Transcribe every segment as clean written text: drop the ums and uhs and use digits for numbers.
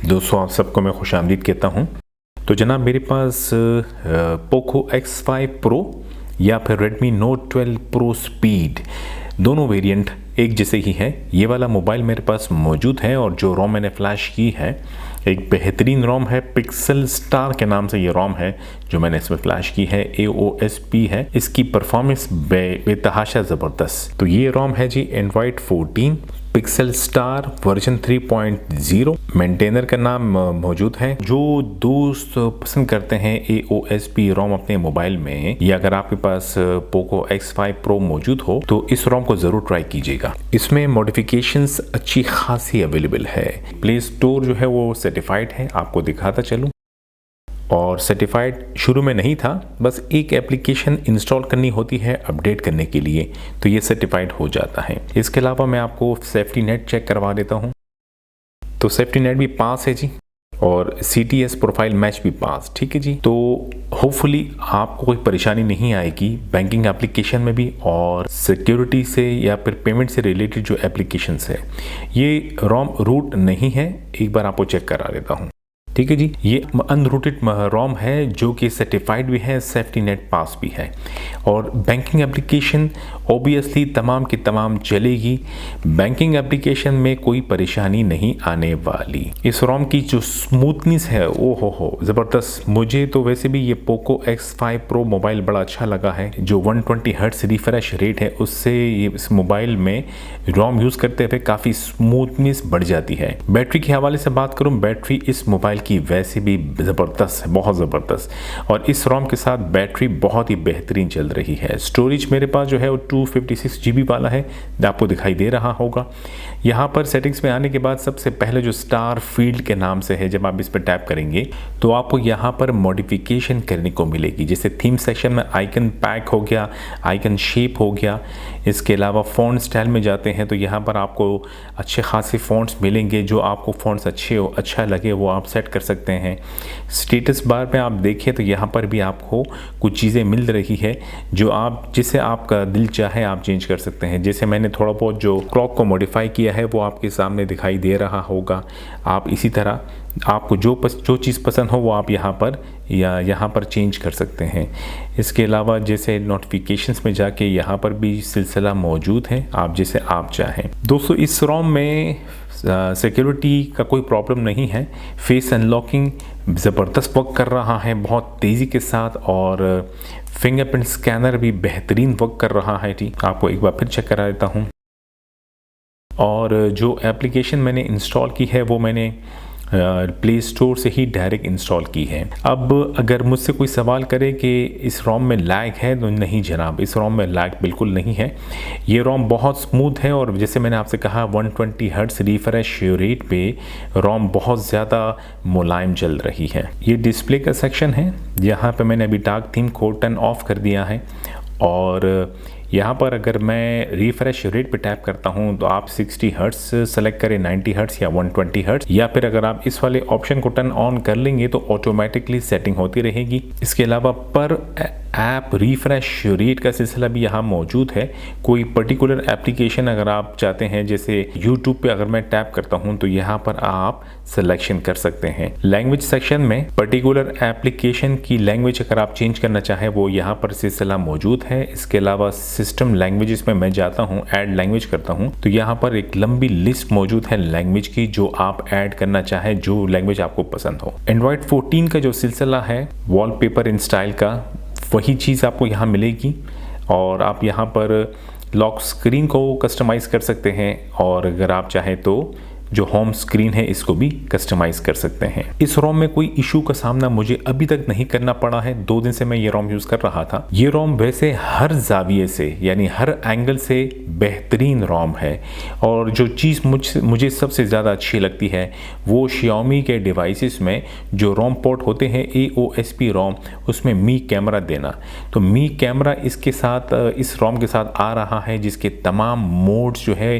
दोस्तों आप सबको मैं खुशामदीद कहता हूँ। तो जनाब मेरे पास पोको X5 Pro या फिर Redmi Note 12 Pro Speed दोनों वेरिएंट एक जैसे ही है। ये वाला मोबाइल मेरे पास मौजूद है और जो रोम मैंने फ्लैश की है एक बेहतरीन रोम है, पिक्सल स्टार के नाम से ये रोम है जो मैंने इसमें फ्लैश की है। AOSP है, इसकी परफॉर्मेंस बेतहाशा ज़बरदस्त। तो ये रोम है जी Android 14 Pixel Star version 3.0। Maintainer का नाम मौजूद है। जो दोस्त पसंद करते हैं AOSP रोम अपने मोबाइल में, या अगर आपके पास पोको X5 Pro मौजूद हो तो इस रोम को ज़रूर ट्राई कीजिएगा। इसमें मॉडिफिकेशंस अच्छी खासी अवेलेबल है। प्ले स्टोर जो है वो सर्टिफाइड है, आपको दिखाता चलूँ। और सर्टिफाइड शुरू में नहीं था, बस एक एप्लीकेशन इंस्टॉल करनी होती है अपडेट करने के लिए, तो ये सर्टिफाइड हो जाता है। इसके अलावा मैं आपको सेफ्टी नेट चेक करवा देता हूँ। तो सेफ्टी नेट भी पास है जी, और CTS प्रोफाइल मैच भी पास। ठीक है जी। तो होपफुली आपको कोई परेशानी नहीं आएगी बैंकिंग एप्लीकेशन में भी, और सिक्योरिटी से या फिर पेमेंट से रिलेटेड जो एप्लीकेशंस है। ये रोम रूट नहीं है, एक बार आपको चेक करा देता हूँ। ठीक है जी। ये अनरूटेड रोम है जो कि सर्टिफाइड भी है, सेफ्टी नेट पास भी है, और बैंकिंग एप्लीकेशन ऑब्वियसली तमाम की तमाम चलेगी। बैंकिंग एप्लीकेशन में कोई परेशानी नहीं आने वाली। इस रोम की जो स्मूथनेस है वो हो ज़बरदस्त। मुझे तो वैसे भी ये पोको X5 Pro मोबाइल बड़ा अच्छा लगा है। जो 120 हर्ट्ज रिफ्रेश रेट है उससे ये इस मोबाइल में रोम यूज़ करते हुए काफ़ी स्मूथनेस बढ़ जाती है। बैटरी के हवाले से बात करूँ, बैटरी इस मोबाइल की वैसे भी ज़बरदस्त है, बहुत ज़बरदस्त, और इस रोम के साथ बैटरी बहुत ही बेहतरीन चल रही है। स्टोरेज मेरे पास जो है वो 256 GB वाला है, आपको दिखाई दे रहा होगा। यहाँ पर सेटिंग्स में आने के बाद सबसे पहले जो स्टार फील्ड के नाम से है, जब आप इस पर टैप करेंगे तो आपको यहाँ पर मॉडिफिकेशन करने को मिलेगी। जैसे थीम सेक्शन में आइकन पैक हो गया, आइकन शेप हो गया। इसके अलावा फ़ॉन्ट स्टाइल में जाते हैं तो यहाँ पर आपको अच्छे खासे फ़ॉन्ट्स मिलेंगे। जो आपको फ़ॉन्ट्स अच्छा लगे वो आप सेट कर सकते हैं। स्टेटस बार में आप देखें तो यहाँ पर भी आपको कुछ चीज़ें मिल रही है जो आप, जिसे आपका दिल चाहे आप चेंज कर सकते हैं। जैसे मैंने थोड़ा बहुत जो क्लॉक को मॉडिफाई किया है वो आपके सामने दिखाई दे रहा होगा। आप इसी तरह आपको जो चीज़ पसंद हो वो आप यहाँ पर चेंज कर सकते हैं। इसके अलावा जैसे नोटिफिकेशंस में जाके यहाँ पर भी सिलसिला मौजूद है, आप जैसे आप चाहें। दोस्तों इस रोम में सिक्योरिटी का कोई प्रॉब्लम नहीं है। फेस अनलॉकिंग ज़बरदस्त वर्क कर रहा है बहुत तेज़ी के साथ, और फिंगरप्रिंट स्कैनर भी बेहतरीन वर्क कर रहा है। ठीक, आपको एक बार फिर चेक करा देता हूँ। और जो एप्लीकेशन मैंने इंस्टॉल की है वो मैंने प्ले स्टोर से ही डायरेक्ट इंस्टॉल की है। अब अगर मुझसे कोई सवाल करे कि इस रोम में लैग है, तो नहीं जनाब, इस रोम में लैग बिल्कुल नहीं है। ये रोम बहुत स्मूथ है, और जैसे मैंने आपसे कहा 120 हर्ट्ज रिफ्रेश रेट पे रोम बहुत ज़्यादा मुलायम चल रही है। ये डिस्प्ले का सेक्शन है, यहाँ पे मैंने अभी डार्क थीम को टर्न ऑफ कर दिया है, और यहाँ पर अगर मैं रिफ्रेश रेट पे टैप करता हूँ तो आप 60 हर्ट्ज सेलेक्ट करें, 90 हर्ट्ज या 120 हर्ट्ज, या फिर अगर आप इस वाले ऑप्शन को टर्न ऑन कर लेंगे तो ऑटोमेटिकली सेटिंग होती रहेगी। इसके अलावा पर ऐप रिफ्रेश रेट का सिलसिला भी यहाँ मौजूद है। कोई पर्टिकुलर एप्लीकेशन अगर आप चाहते हैं, जैसे यूट्यूब पे अगर मैं टैप करता हूँ तो यहाँ पर आप सिलेक्शन कर सकते हैं। लैंग्वेज सेक्शन में पर्टिकुलर एप्लीकेशन की लैंग्वेज अगर आप चेंज करना चाहें वो यहाँ पर सिलसिला मौजूद है। इसके अलावा सिस्टम लैंग्वेजेस में मैं जाता हूँ, ऐड लैंग्वेज करता हूँ, तो यहाँ पर एक लंबी लिस्ट मौजूद है लैंग्वेज की, जो आप ऐड करना चाहें, जो लैंग्वेज आपको पसंद हो। एंड्रॉयड 14 का जो सिलसिला है वॉलपेपर इन स्टाइल का, वही चीज़ आपको यहाँ मिलेगी, और आप यहाँ पर लॉक स्क्रीन को कस्टमाइज़ कर सकते हैं, और अगर आप चाहें तो जो होम स्क्रीन है इसको भी कस्टमाइज़ कर सकते हैं। इस रोम में कोई इशू का सामना मुझे अभी तक नहीं करना पड़ा है। 2 दिन से मैं ये रोम यूज़ कर रहा था। ये रोम वैसे हर जाविये से, यानी हर एंगल से बेहतरीन रोम है, और जो चीज़ मुझे सबसे ज़्यादा अच्छी लगती है वो Xiaomi के डिवाइसेस में जो रोम पोर्ट होते हैं AOSP रोम, उसमें मी कैमरा देना। तो मी कैमरा इसके साथ, इस रोम के साथ आ रहा है, जिसके तमाम मोड्स जो है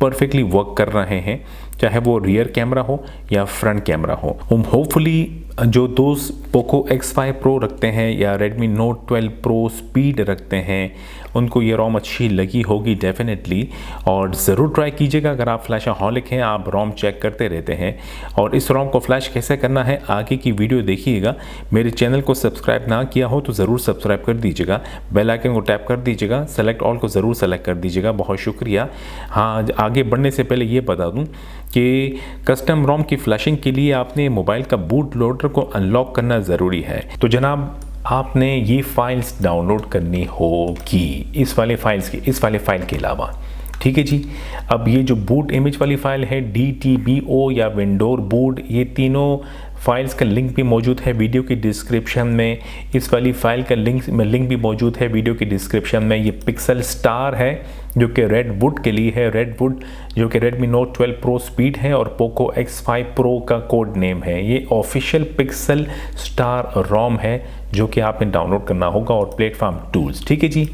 परफेक्टली वर्क कर रहे हैं। चाहे वो रियर कैमरा हो या फ्रंट कैमरा हो। होपफुली जो दोस्त पोको X5 Pro रखते हैं या Redmi Note 12 Pro स्पीड रखते हैं उनको ये रोम अच्छी लगी होगी डेफिनेटली, और ज़रूर ट्राई कीजिएगा। अगर आप फ्लैशहॉलिक हैं, आप रोम चेक करते रहते हैं और इस रोम को फ्लैश कैसे करना है आगे की वीडियो देखिएगा। मेरे चैनल को सब्सक्राइब ना किया हो तो ज़रूर सब्सक्राइब कर दीजिएगा, बेल आइकन को टैप कर दीजिएगा, सेलेक्ट ऑल को ज़रूर सेलेक्ट कर दीजिएगा। बहुत शुक्रिया। हाँ, आगे बढ़ने से पहले ये बता दूँ कि कस्टम रोम की फ्लैशिंग के लिए आपने मोबाइल का बूट लोडर को अनलॉक करना ज़रूरी है। तो जनाब आपने ये फाइल्स डाउनलोड करनी होगी, इस वाले फाइल के अलावा, ठीक है जी। अब ये जो बूट इमेज वाली फाइल है DTBO या विंडोर बूट, ये तीनों फाइल्स का लिंक भी मौजूद है वीडियो की डिस्क्रिप्शन में। इस वाली फाइल का लिंक भी मौजूद है वीडियो की डिस्क्रिप्शन में। ये पिक्सल स्टार है जो कि रेडवुड के लिए है, रेडवुड जो कि Redmi Note 12 Pro स्पीड है और पोको X5 Pro का कोड नेम है। ये ऑफिशियल पिक्सल स्टार रोम है जो कि आपने डाउनलोड करना होगा और प्लेटफॉर्म टूल्स, ठीक है जी।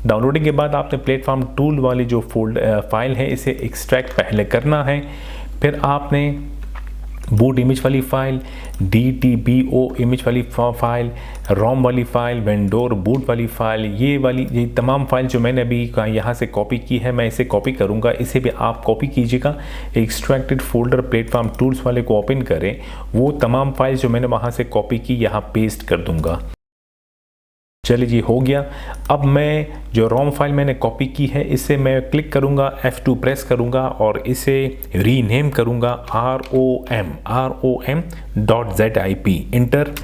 डाउनलोडिंग के बाद आपने प्लेटफॉर्म टूल वाली जो फाइल है इसे एक्सट्रैक्ट पहले करना है, फिर आपने बूट इमेज वाली फाइल, DTBO इमेज वाली फाइल, रोम वाली फाइल, वेंडोर बूट वाली फाइल, ये तमाम फाइल जो मैंने अभी यहाँ से कॉपी की है, मैं इसे कॉपी करूँगा, इसे भी आप कॉपी कीजिएगा। एक्सट्रैक्टेड फोल्डर प्लेटफॉर्म टूल्स वाले को ओपन करें, वो तमाम फाइल जो मैंने वहाँ से कॉपी की यहाँ पेस्ट कर दूँगा। चलिए जी, हो गया। अब मैं जो रोम फाइल मैंने कॉपी की है इसे मैं क्लिक करूंगा, F2 प्रेस करूंगा और इसे रीनेम करूंगा rom.zip इंटर,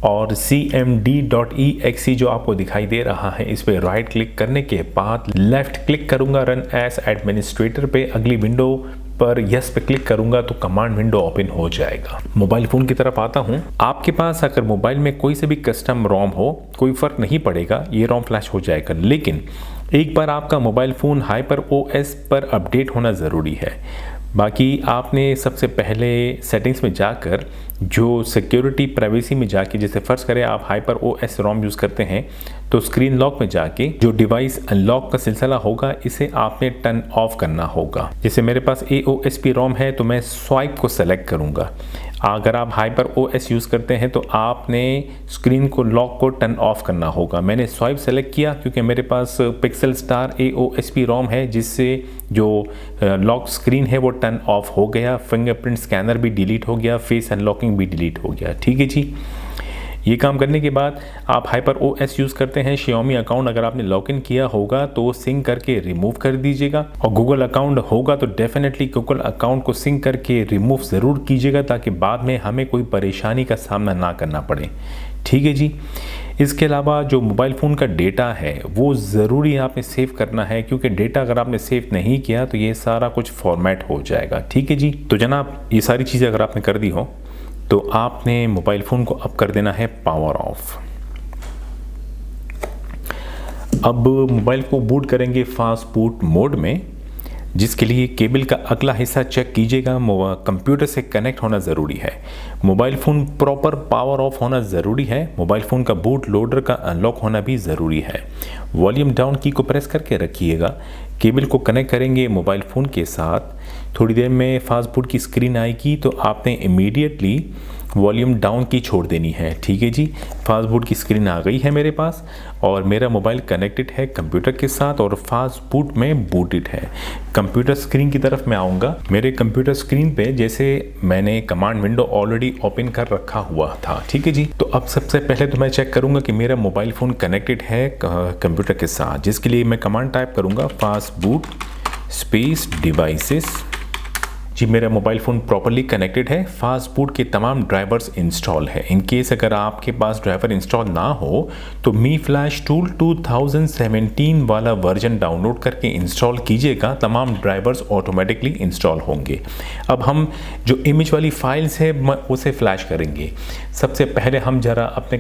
और cmd.exe जो आपको दिखाई दे रहा है इस पर राइट क्लिक करने के बाद लेफ्ट क्लिक करूंगा रन एज एडमिनिस्ट्रेटर पे। अगली विंडो पर यस पे क्लिक करूंगा तो कमांड विंडो ओपन हो जाएगा। मोबाइल फ़ोन की तरफ आता हूं। आपके पास अगर मोबाइल में कोई से भी कस्टम रोम हो, कोई फ़र्क नहीं पड़ेगा, ये रोम फ्लैश हो जाएगा। लेकिन एक बार आपका मोबाइल फ़ोन HyperOS पर अपडेट होना ज़रूरी है। बाकी आपने सबसे पहले सेटिंग्स में जाकर जो सिक्योरिटी प्राइवेसी में जाके, जैसे फ़र्ज़ करें आप HyperOS रोम यूज़ करते हैं तो स्क्रीन लॉक में जाके जो डिवाइस अनलॉक का सिलसिला होगा इसे आपने टर्न ऑफ करना होगा। जैसे मेरे पास AOSP रोम है तो मैं स्वाइप को सेलेक्ट करूँगा। अगर आप HyperOS यूज़ करते हैं तो आपने स्क्रीन को लॉक को टर्न ऑफ करना होगा। मैंने स्वाइप सेलेक्ट किया क्योंकि मेरे पास पिक्सल स्टार AOSP रोम है जिससे जो लॉक स्क्रीन है वो टर्न ऑफ हो गया, फिंगरप्रिंट स्कैनर भी डिलीट हो गया, फेस अनलॉकिंग भी डिलीट हो गया, ठीक है जी। ये काम करने के बाद आप HyperOS यूज़ करते हैं, Xiaomi अकाउंट अगर आपने लॉगिन किया होगा तो सिंक करके रिमूव कर दीजिएगा, और गूगल अकाउंट होगा तो डेफिनेटली गूगल अकाउंट को सिंक करके रिमूव ज़रूर कीजिएगा ताकि बाद में हमें कोई परेशानी का सामना ना करना पड़े, ठीक है जी। इसके अलावा जो मोबाइल फ़ोन का डेटा है वो ज़रूरी आपने सेव करना है, क्योंकि डेटा अगर आपने सेव नहीं किया तो ये सारा कुछ फॉर्मेट हो जाएगा, ठीक है जी। तो जनाब ये सारी चीज़ें अगर आपने कर दी हो तो आपने मोबाइल फ़ोन को अब कर देना है पावर ऑफ। अब मोबाइल को बूट करेंगे फास्ट बूट मोड में, जिसके लिए केबल का अगला हिस्सा चेक कीजिएगा। कंप्यूटर से कनेक्ट होना ज़रूरी है, mobile phone proper power of होना ज़रूरी है, मोबाइल फ़ोन का बूट लोडर का अनलॉक होना भी ज़रूरी है। वॉल्यूम डाउन की को प्रेस करके रखिएगा, केबल को कनेक्ट करेंगे मोबाइल फ़ोन के साथ। थोड़ी देर में फास्ट बूट की स्क्रीन आएगी तो आपने इमीडिएटली वॉल्यूम डाउन की छोड़ देनी है, ठीक है जी। फास्ट बूट की स्क्रीन आ गई है मेरे पास और मेरा मोबाइल कनेक्टेड है कंप्यूटर के साथ और फास्ट बूट में बूटेड है। कंप्यूटर स्क्रीन की तरफ मैं आऊँगा। मेरे कंप्यूटर स्क्रीन पे जैसे मैंने कमांड विंडो ऑलरेडी ओपन कर रखा हुआ था, ठीक है जी। तो अब सबसे पहले तो मैं चेक करूँगा कि मेरा मोबाइल फ़ोन कनेक्टेड है कंप्यूटर के साथ, जिसके लिए मैं कमांड टाइप करूँगा फास्ट बूट स्पेस डिवाइसेस। जी मेरा मोबाइल फ़ोन प्रॉपरली कनेक्टेड है, फास्ट बूट के तमाम ड्राइवर्स इंस्टॉल है। इन केस अगर आपके पास ड्राइवर इंस्टॉल ना हो तो मी फ्लैश टूल 2017 वाला वर्जन डाउनलोड करके इंस्टॉल कीजिएगा, तमाम ड्राइवर्स ऑटोमेटिकली इंस्टॉल होंगे। अब हम जो इमेज वाली फाइल्स है उसे फ्लैश करेंगे। सबसे पहले हम ज़रा अपने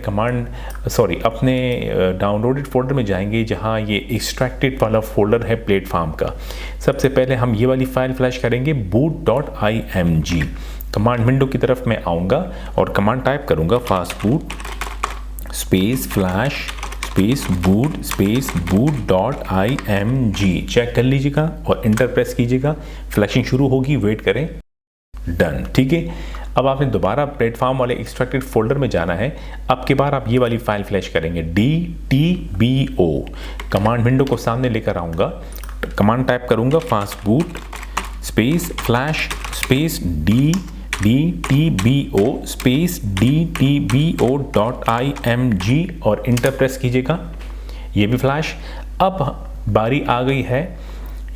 अपने डाउनलोडेड फोल्डर में जाएंगे जहाँ ये एक्सट्रैक्टेड वाला फोल्डर है प्लेटफॉर्म का। सबसे पहले हम ये वाली फाइल फ्लैश करेंगे boot.img। कमांड विंडो की तरफ मैं आऊँगा और कमांड टाइप करूँगा fast boot space flash space boot space boot.img। Check कर लीजिएगा और इंटर प्रेस कीजिएगा, फ्लैशिंग शुरू होगी, वेट करें। डन। ठीक है, अब आपने दोबारा प्लेटफॉर्म वाले एक्सट्रैक्टेड फोल्डर में जाना है। अब की बार आप ये वाली फाइल फ्लैश करेंगे, DTBO। कमांड विंडो को सामने लेकर आऊँगा, कमांड टाइप करूँगा fast boot space flash space DTBO space DTBO.img और इंटर प्रेस कीजिएगा। ये भी फ्लैश। अब बारी आ गई है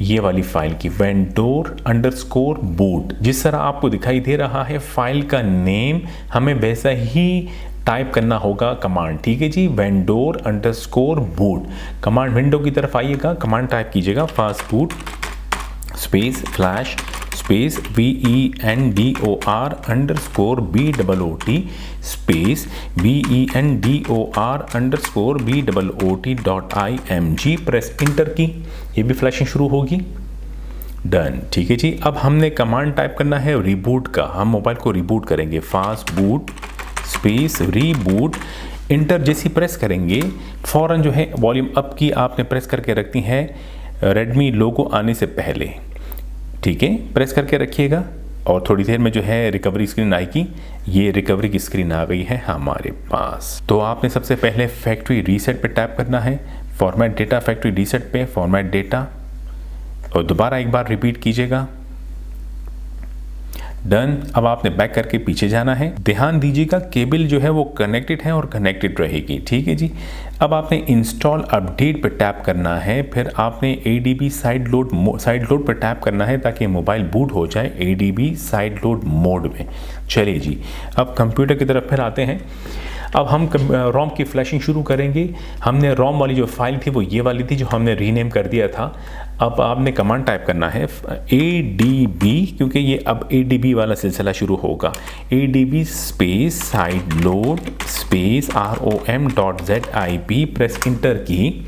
ये वाली फाइल की, vendor_boot। जिस तरह आपको दिखाई दे रहा है फाइल का नेम, हमें वैसा ही टाइप करना होगा कमांड। ठीक है जी, vendor_boot। कमांड विंडो की तरफ आइएगा, कमांड टाइप कीजिएगा fast boot space flash space vendor_boot space vendor_boot.img। Press inter की, ये भी फ्लैशिंग शुरू होगी। डन। ठीक है जी, अब हमने कमांड टाइप करना है रिबूट का। हम मोबाइल को रिबूट करेंगे, fast boot space reboot. Inter जैसी प्रेस करेंगे, फौरन जो है वॉल्यूम अप की आपने प्रेस करके रखती है रेडमी लोगो आने से पहले। ठीक है, प्रेस करके रखिएगा और थोड़ी देर में जो है रिकवरी स्क्रीन आएगी। ये रिकवरी की स्क्रीन आ गई है हमारे पास। तो आपने सबसे पहले फैक्ट्री रीसेट पे टैप करना है, फॉर्मेट डेटा फैक्ट्री रीसेट पे फॉर्मेट डेटा, और दोबारा एक बार रिपीट कीजिएगा। डन। अब आपने बैक करके पीछे जाना है। ध्यान दीजिएगा केबल जो है वो कनेक्टेड है और कनेक्टेड रहेगी। ठीक है जी, अब आपने इंस्टॉल अपडेट पर टैप करना है, फिर आपने ADB साइड लोड पर टैप करना है ताकि मोबाइल बूट हो जाए ADB साइड लोड मोड में। चलिए जी, अब कंप्यूटर की तरफ फिर आते हैं। अब हम रोम की फ्लैशिंग शुरू करेंगे। हमने रोम वाली जो फाइल थी वो ये वाली थी जो हमने रीनेम कर दिया था। अब आपने कमांड टाइप करना है ADB, क्योंकि ये अब ADB वाला सिलसिला शुरू होगा। ADB space side load space ROM.zip, press inter की।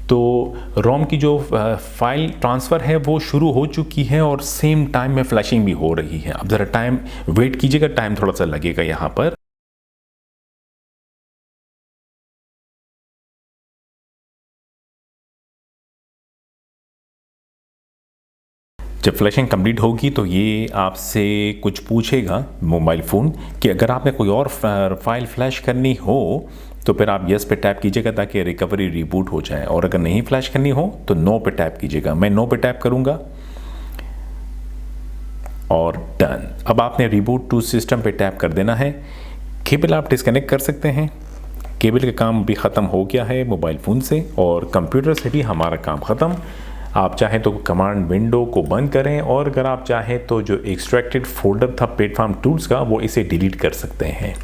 तो रोम की जो फाइल ट्रांसफ़र है वो शुरू हो चुकी है और सेम टाइम में फ्लैशिंग भी हो रही है। अब ज़रा टाइम वेट कीजिएगा, टाइम थोड़ा सा लगेगा यहाँ पर। जब फ्लैशिंग कंप्लीट होगी तो ये आपसे कुछ पूछेगा मोबाइल फ़ोन कि अगर आपने कोई और फाइल फ्लैश करनी हो तो फिर आप यस पे टैप कीजिएगा ताकि रिकवरी रिबूट हो जाए, और अगर नहीं फ्लैश करनी हो तो नो पे टैप कीजिएगा। मैं नो पे टैप करूँगा और डन। अब आपने रिबूट टू सिस्टम पे टैप कर देना है। केबल आप डिस्कनेक्ट कर सकते हैं। केबल का काम भी ख़त्म हो गया है मोबाइल फ़ोन से, और कंप्यूटर से भी हमारा काम ख़त्म। आप चाहें तो कमांड विंडो को बंद करें, और अगर आप चाहें तो जो एक्सट्रैक्टेड फोल्डर था प्लेटफॉर्म टूल्स का वो इसे डिलीट कर सकते हैं।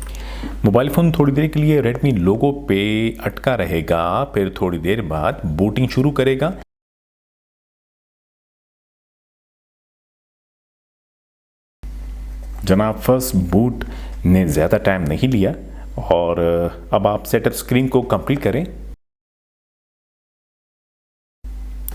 मोबाइल फ़ोन थोड़ी देर के लिए रेडमी लोगो पे अटका रहेगा, फिर थोड़ी देर बाद बूटिंग शुरू करेगा। जनाब फर्स्ट बूट ने ज़्यादा टाइम नहीं लिया, और अब आप सेटअप स्क्रीन को कंप्लीट करें।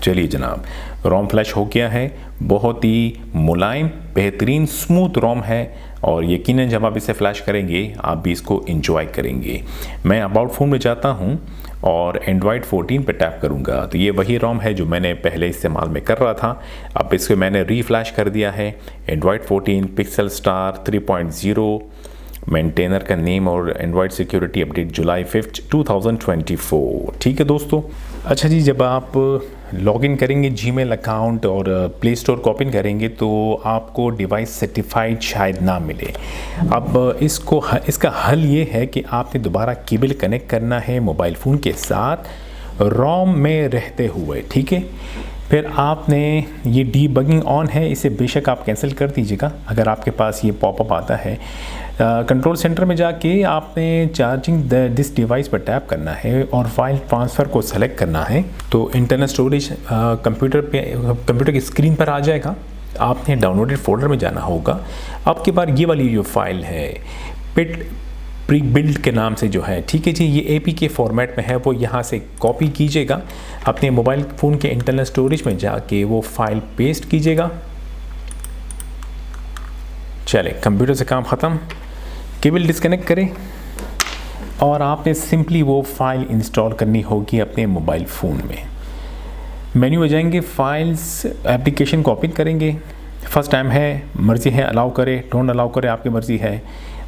चलिए जनाब, रोम फ्लैश हो गया है। बहुत ही मुलायम बेहतरीन स्मूथ रोम है, और यकीनन जब आप इसे फ्लैश करेंगे आप भी इसको एंजॉय करेंगे। मैं अबाउट फ़ोन में जाता हूं और एंड्रॉयड 14 पे टैप करूंगा तो ये वही रोम है जो मैंने पहले इस्तेमाल में कर रहा था। अब इसको मैंने रीफ्लैश कर दिया है। एंड्रॉयड 14 पिक्सल स्टार 3.0, मेंटेनर का नेम और एंड्रॉयड सिक्योरिटी अपडेट जुलाई 5, 2024। ठीक है दोस्तों। अच्छा जी, जब आप लॉगिन करेंगे जीमेल अकाउंट और प्ले स्टोर को ओपन करेंगे तो आपको डिवाइस सर्टिफाइड शायद ना मिले। अब इसका हल ये है कि आपने दोबारा केबल कनेक्ट करना है मोबाइल फ़ोन के साथ रोम में रहते हुए। ठीक है, फिर आपने ये डीबगिंग ऑन है, इसे बेशक आप कैंसिल कर दीजिएगा अगर आपके पास ये पॉपअप आता है। कंट्रोल सेंटर में जाके आपने चार्जिंग दिस डिवाइस पर टैप करना है और फाइल ट्रांसफ़र को सेलेक्ट करना है, तो इंटरनल स्टोरेज कंप्यूटर की स्क्रीन पर आ जाएगा। आपने डाउनलोडेड फोल्डर में जाना होगा। अब की बार ये वाली जो फाइल है पिट प्री बिल्ड के नाम से जो है, ठीक है जी, ये APK फॉर्मेट में है, वो यहाँ से कॉपी कीजिएगा, अपने मोबाइल फ़ोन के इंटरनल स्टोरेज में जाके वो फाइल पेस्ट कीजिएगा। चले, कंप्यूटर से काम ख़त्म। केबल डिस्कनेक्ट करें और आपने सिंपली वो फाइल इंस्टॉल करनी होगी अपने मोबाइल फ़ोन में। मेन्यू में जाएंगे, फाइल्स, एप्लीकेशन को ओपन करेंगे, फर्स्ट टाइम है, मर्ज़ी है अलाउ करे, डोंट अलाउ करे, आपकी मर्ज़ी है।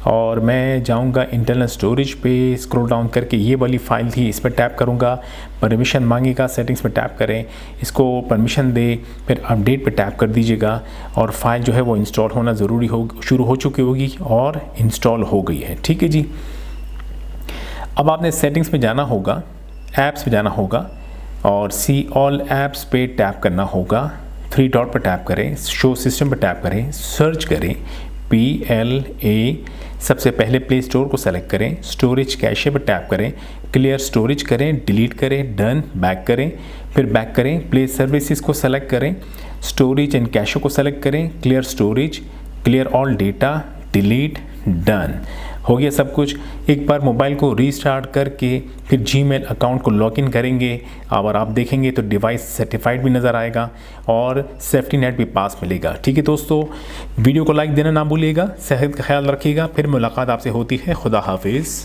और मैं जाऊंगा इंटरनल स्टोरेज पे, स्क्रॉल डाउन करके ये वाली फ़ाइल थी, इस पर टैप करूंगा, परमिशन मांगेगा, सेटिंग्स पे टैप करें, इसको परमिशन दे, फिर अपडेट पे टैप कर दीजिएगा और फाइल जो है वो इंस्टॉल होना ज़रूरी हो, शुरू हो चुकी होगी और इंस्टॉल हो गई है। ठीक है जी। अब आपने सेटिंग्स में जाना होगा, ऐप्स पे जाना होगा और सी ऑल ऐप्स पे टैप करना होगा, 3 डॉट पर टैप करें, शो सिस्टम पर टैप करें, सर्च करें PLA, सबसे पहले प्ले स्टोर को सेलेक्ट करें, स्टोरेज कैशे पर टैप करें, क्लियर स्टोरेज करें, डिलीट करें, डन, बैक करें, फिर बैक करें, प्ले सर्विसेज को सेलेक्ट करें, स्टोरेज एंड कैशे को सेलेक्ट करें, clear storage, clear all data, delete, done. हो गया सब कुछ। एक बार मोबाइल को रीस्टार्ट करके फिर जीमेल अकाउंट को लॉगिन करेंगे और आप देखेंगे तो डिवाइस सर्टिफाइड भी नज़र आएगा और सेफ्टी नेट भी पास मिलेगा। ठीक है दोस्तों, वीडियो को लाइक देना ना भूलिएगा, सेहत का ख्याल रखिएगा। फिर मुलाकात आपसे होती है। खुदा हाफिज़।